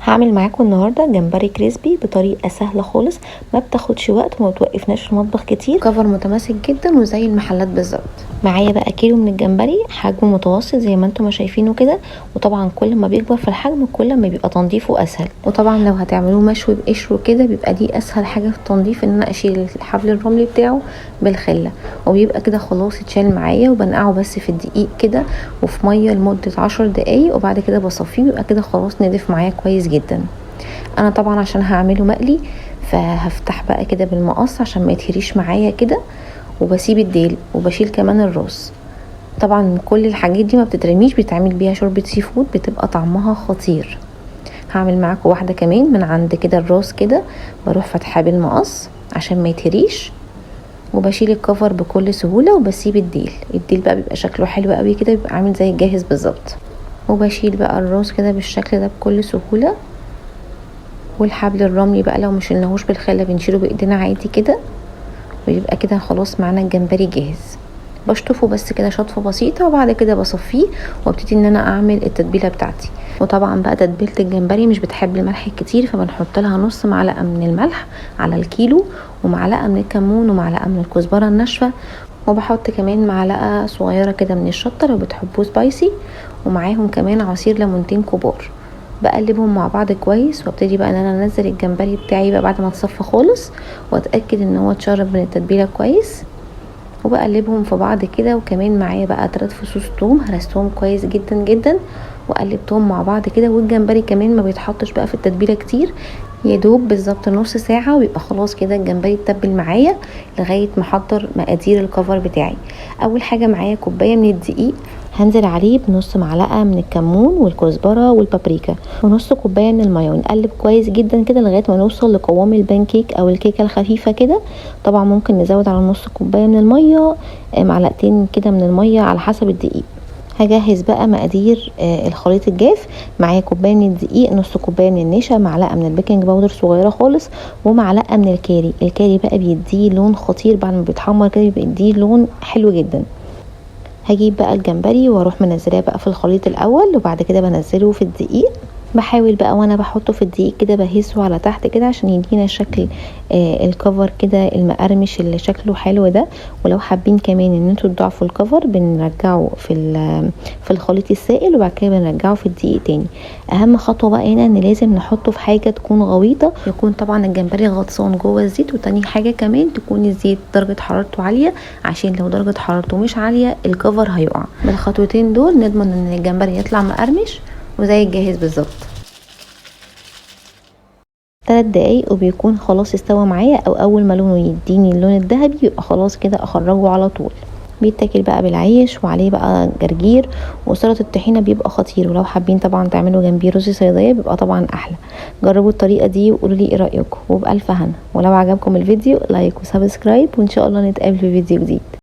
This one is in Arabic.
هعمل معاكم النهارده جمبري كريسبي بطريقه سهله خالص، ما بتاخدش وقت وما بتوقفناش في المطبخ كتير، كفر متماسك جدا وزي المحلات بالظبط. معايا بقى كيلو من الجمبري حجمه متوسط زي ما انتم شايفينه كده، وطبعا كل ما بيكبر في الحجم كل ما بيبقى تنظيفه اسهل. وطبعا لو هتعملوه مشوي بقشره كده بيبقى دي اسهل حاجه في التنظيف، ان انا اشيل الحبل الرملي بتاعه بالخله، وبيبقى كده خلاص اتشال معايا. وبنقعه بس في الدقيق كده وفي ميه لمده 10 دقايق، وبعد كده بصفيه ويبقى كده خلاص نضيف معايا كويس جدا. انا طبعا عشان هعمله مقلي فهفتح بقى كده بالمقص عشان ما يتهريش معايا كده، وبسيب الديل وبشيل كمان الراس. طبعا كل الحاجات دي ما بتترميش، بيتعمل بيها شوربه سي فود بتبقى طعمها خطير. هعمل معاكم واحده كمان من عند كده الراس كده، بروح فاتحاه بالمقص عشان ما يتهريش، وبشيل الكفر بكل سهوله وبسيب الديل بقى بيبقى شكله حلو قوي كده، بيبقى عامل زي الجاهز بالظبط. وبشيل بقى الراس كده بالشكل ده بكل سهوله. والحبل الرملي بقى لو مشيلناهوش بالخله بنشيله بايدينا عادي كده، ويبقى كده خلاص معانا الجمبري جاهز. بشطفه بس كده شطفه بسيطه، وبعد كده بصفيه وابتدي ان انا اعمل التتبيله بتاعتي. وطبعا بقى تتبيله الجمبري مش بتحب الملح الكتير، فبنحط لها نص معلقه من الملح على الكيلو، ومعلقه من الكمون، ومعلقه من الكزبره الناشفه، وبحط كمان معلقه صغيره كده من الشطه لو بتحبوه سبايسي، ومعاهم كمان عصير ليمونتين كبار. بقلبهم مع بعض كويس، وابتدي بقى ان انا انزل الجمبري بتاعي بقى بعد ما اتصفى خالص، واتاكد ان هو اتشرب من التتبيله كويس. وبقلبهم في بعض كده، وكمان معايا بقى 3 فصوص توم هرستهم كويس جدا جدا، وقلبتهم مع بعض كده. والجمبري كمان ما بيتحطش بقى في التتبيله كتير، يدوب بالظبط نص ساعه ويبقى خلاص كده الجمبري اتبل معايا لغايه ما احضر مقادير الكفر بتاعي. اول حاجه معايا كوبايه من الدقيق، هنزل عليه بنص معلقه من الكمون والكزبره والبابريكا، ونص كوبايه من الميه، ونقلب كويس جدا كده لغايه ما نوصل لقوام البانكيك او الكيكه الخفيفه كده. طبعا ممكن نزود على نص كوبايه من الميه معلقتين كده من الميه على حسب الدقيق. هجهز بقى مقادير الخليط الجاف. معايا كوبايه من الدقيق، نص كوبايه من النشا، معلقه من البيكنج باودر صغيره خالص، ومعلقه من الكاري بقى بيديه لون خطير بعد ما بيتحمر كده، بيديه لون حلو جدا. هجيب بقى الجمبري واروح منزلاه بقى في الخليط الاول، وبعد كده بنزله في الدقيق. بحاول بقى وانا بحطه في الدقيق كده بهزه على تحت كده عشان يدينا شكل الكفر كده المقرمش اللي شكله حلو ده. ولو حابين كمان ان انتوا تضعفوا الكفر بنرجعه في الخليط السائل، وبعد كده بنرجعه في الدقيق تاني. اهم خطوه بقى هنا ان لازم نحطه في حاجه تكون غويطه، يكون طبعا الجمبري غطسان جوه الزيت. وتاني حاجه كمان تكون الزيت درجه حرارته عاليه، عشان لو درجه حرارته مش عاليه الكفر هيقع. بالخطوتين دول نضمن ان الجمبري يطلع مقرمش وزي الجاهز بالظبط. 3 دقايق وبيكون خلاص استوى معايا، او اول ما لونه يديني اللون الذهبي يبقى خلاص كده اخرجه على طول. بيتاكل بقى بالعيش وعليه بقى جرجير، وسلطه الطحينه بيبقى خطير. ولو حابين طبعا تعملوا جنبيه رز صياديه بيبقى طبعا احلى. جربوا الطريقه دي وقولوا لي ايه رايكم، وبالف هنا. ولو عجبكم الفيديو لايك وسبسكرايب، وان شاء الله نتقابل في فيديو جديد.